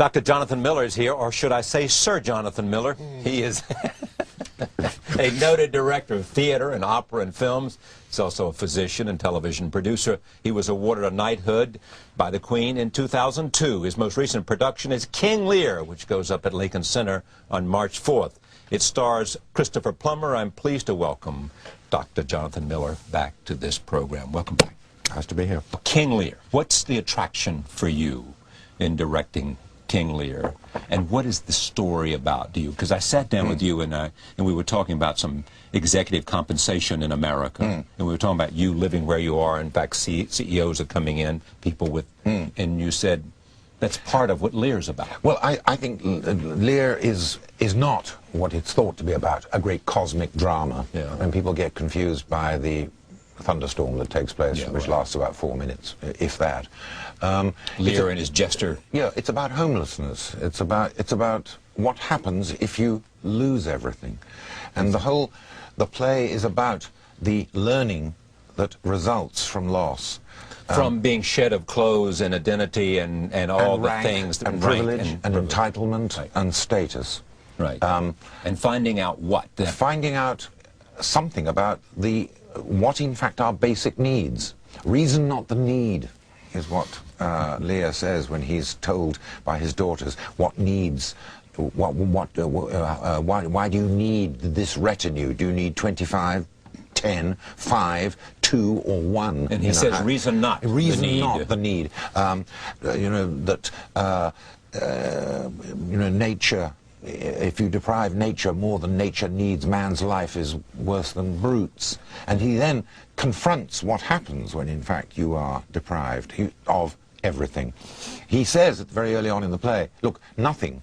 Dr. Jonathan Miller is here, or should I say Sir Jonathan Miller. He is a noted director of theater and opera and films. He's also a physician and television producer. He was awarded a knighthood by the Queen in 2002. His most recent production is King Lear, which goes up at Lincoln Center on March 4th. It stars Christopher Plumber. I'm pleased to welcome Dr. Jonathan Miller back to this program. Welcome back. Nice to be here. King Lear, what's the attraction for you in directing King Lear, and what is the story about? Because I sat down with you and we were talking about some executive compensation in America, and we were talking about you living where you are. In fact, CEOs are coming in, people with, and you said that's part of what Lear's about. Well, I think Lear is not what it's thought to be about, a great cosmic drama. Yeah. And people get confused by the thunderstorm that takes place, which lasts about 4 minutes, if that. Lear and his jester. Yeah, it's about homelessness. It's about what happens if you lose everything. And the play is about the learning that results from loss. From being shed of clothes and identity and all and the rank, things. And privilege and entitlement and status. Right. And finding out what? Finding out something about what in fact are basic needs. Reason, not the need, is what Lear says when he's told by his daughters what needs, why do you need this retinue? Do you need 25, 10, 5, 2, or 1? And he says reason not reason the need. Not the need. Nature, if you deprive nature more than nature needs, man's life is worse than brute's. And he then confronts what happens when, in fact, you are deprived of everything. He says very early on in the play, look, nothing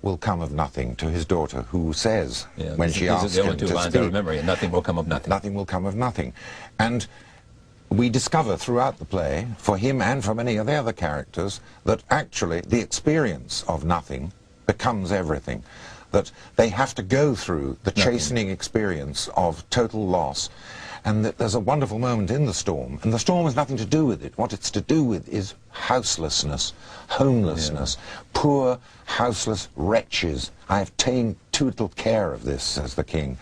will come of nothing, to his daughter, who says, when she asks him to speak, these are the only two lines I remember, nothing will come of nothing. Nothing will come of nothing. And we discover throughout the play, for him and for many of the other characters, that actually the experience of nothing becomes everything, that they have to go through the chastening experience of total loss, and that there's a wonderful moment in the storm, and the storm has nothing to do with it. What it's to do with is houselessness, homelessness, poor, houseless wretches. I have taken too little care of this, says the king.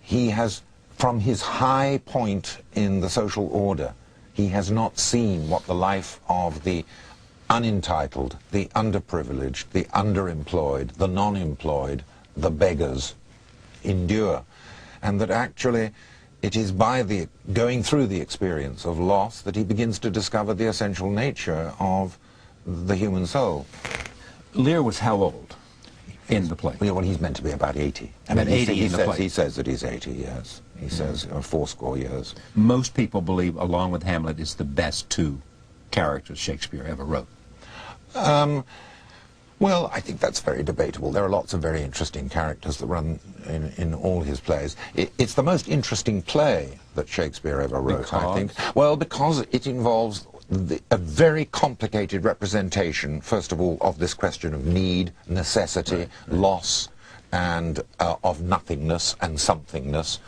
He has, from his high point in the social order, he has not seen what the life of the unentitled, the underprivileged, the underemployed, the non-employed, the beggars endure. And that actually it is by going through the experience of loss that he begins to discover the essential nature of the human soul. Lear was how old in the play? Well, he's meant to be about 80. About 80 in the play. He says that he's 80, yes. He says 80 years. Most people believe, along with Hamlet, it's the best two characters Shakespeare ever wrote. Well, I think that's very debatable. There are lots of very interesting characters that run in all his plays. It's the most interesting play that Shakespeare ever wrote, I think. Well, because it involves a very complicated representation, first of all, of this question of need, necessity, loss, and of nothingness and somethingness,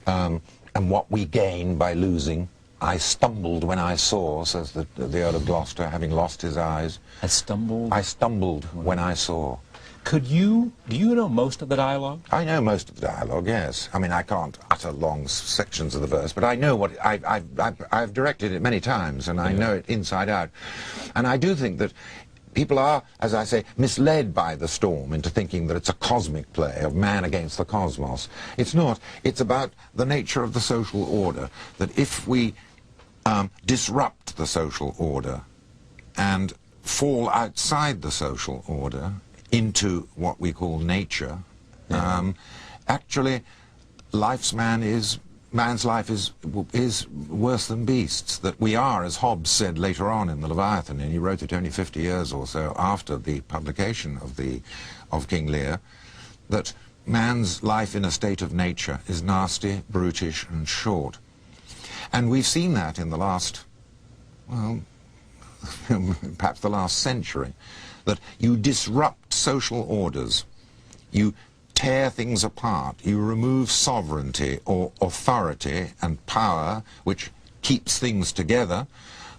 and what we gain by losing. I stumbled when I saw, says the Earl of Gloucester, having lost his eyes. I stumbled when I saw. Do you know most of the dialogue? I know most of the dialogue, yes. I mean, I can't utter long sections of the verse, but I know what, I've directed it many times, and I know it inside out. And I do think that people are, as I say, misled by the storm into thinking that it's a cosmic play of man against the cosmos. It's not. It's about the nature of the social order, that if we disrupt the social order and fall outside the social order into what we call nature, actually man's life is worse than beasts. That we are, as Hobbes said later on in the Leviathan, and he wrote it only 50 years or so after the publication of King Lear, that man's life in a state of nature is nasty, brutish, and short. And we've seen that in the last, well, perhaps the last century, that you disrupt social orders, you tear things apart, you remove sovereignty or authority and power, which keeps things together,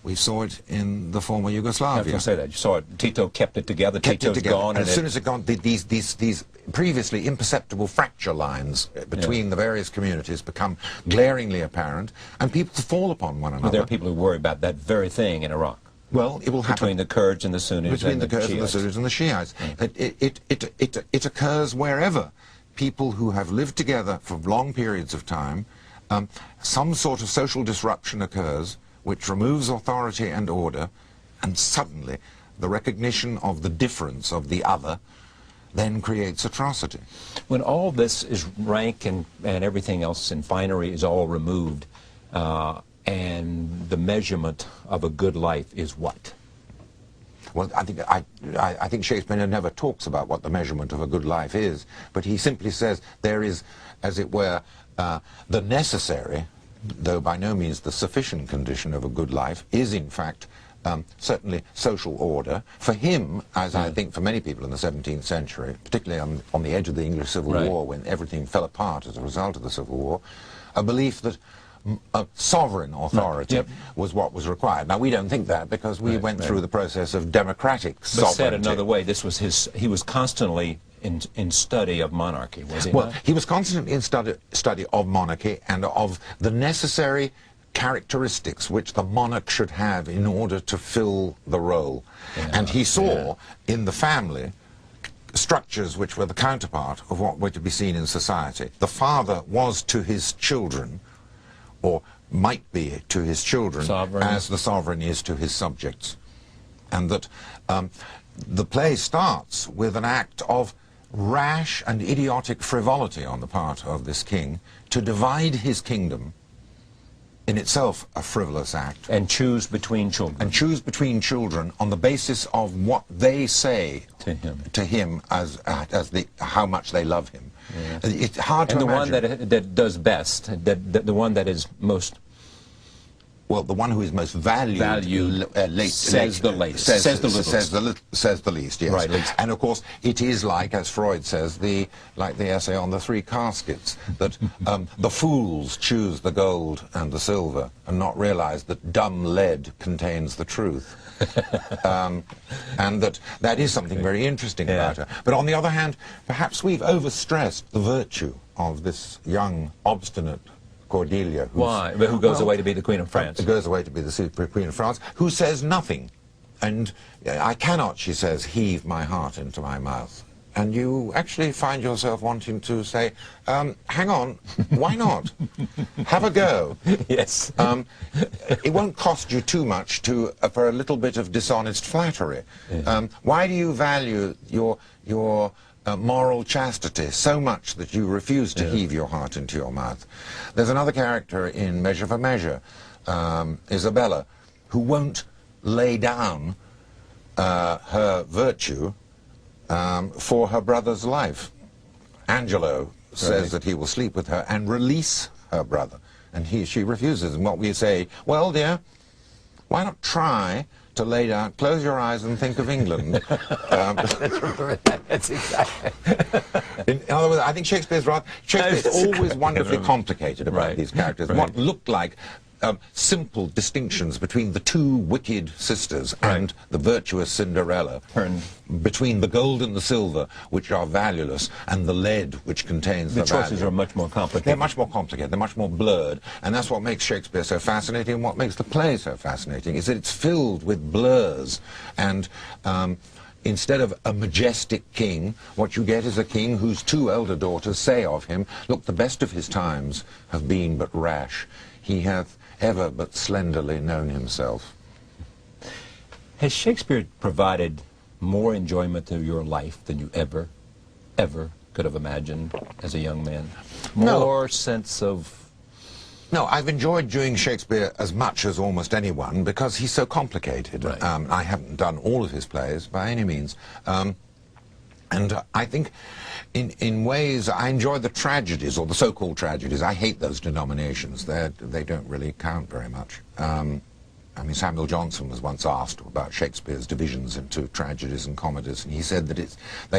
we saw it in the former Yugoslavia. I was going to say that. You saw it. Tito kept it together. Tito's gone. And as soon as it gone, these previously imperceptible fracture lines between the various communities become glaringly apparent, and people fall upon one another. Well, there are people who worry about that very thing in Iraq. Well, it will happen between the Kurds and the Sunnis. Between the Kurds and the Sunnis and the Shiites. It occurs wherever people who have lived together for long periods of time, some sort of social disruption occurs which removes authority and order, and suddenly the recognition of the difference of the other then creates atrocity. When all this is rank and everything else in finery is all removed, and the measurement of a good life is what? Well, I think Shakespeare never talks about what the measurement of a good life is, but he simply says there is, as it were, the necessary, though by no means the sufficient condition of a good life, is in fact certainly social order. For him, as I think for many people in the 17th century, particularly on the edge of the English Civil War, when everything fell apart as a result of the Civil War, a belief that a sovereign authority was what was required. Now, we don't think that because we went through the process of democratic sovereignty. But said another way, this was he was constantly in study of monarchy, was he not? He was constantly in study of monarchy and of the necessary characteristics which the monarch should have in order to fill the role. And he saw in the family structures which were the counterpart of what were to be seen in society. The father was to his children, or might be to his children, as the sovereign is to his subjects. And that the play starts with an act of rash and idiotic frivolity on the part of this king to divide his kingdom, in itself a frivolous act. And choose between children. And choose between children on the basis of what they say to him as how much they love him. It's hard to imagine. And the one that does best, the one that is most... Well, the one who is most valued says the least. Says the least, yes. Right, least. And of course, it is like, as Freud says, like the essay on the three caskets, that the fools choose the gold and the silver and not realize that dumb lead contains the truth. And that is something very interesting about her. But on the other hand, perhaps we've overstressed the virtue of this young, obstinate Cordelia. Who goes away to be the Queen of France. Who goes away to be the Queen of France, who says nothing. And I cannot, she says, heave my heart into my mouth. And you actually find yourself wanting to say, hang on, why not? Have a go. Yes. It won't cost you too much for a little bit of dishonest flattery. Why do you value your moral chastity so much that you refuse to heave your heart into your mouth? There's another character in Measure for Measure, Isabella, who won't lay down her virtue for her brother's life. Angelo says that he will sleep with her and release her brother, and she refuses. And what we say, well, dear, why not try to lay down, close your eyes and think of England. That's exactly. In other words, I think Shakespeare's always wonderfully complicated about these characters. What looked like simple distinctions between the two wicked sisters and the virtuous Cinderella, between the gold and the silver, which are valueless, and the lead, which contains the value. The choices are much more complicated. They're much more complicated, they're much more blurred, and that's what makes Shakespeare so fascinating, and what makes the play so fascinating, is that it's filled with blurs, and instead of a majestic king, what you get is a king whose two elder daughters say of him, look, the best of his times have been but rash. He hath ever but slenderly known himself. Has Shakespeare provided more enjoyment to your life than you ever could have imagined as a young man? More sense of... No, I've enjoyed doing Shakespeare as much as almost anyone because he's so complicated. I haven't done all of his plays by any means. And I think in ways I enjoy the tragedies, or the so-called tragedies. I hate those denominations. They don't really count very much. I mean, Samuel Johnson was once asked about Shakespeare's divisions into tragedies and comedies, and he said that they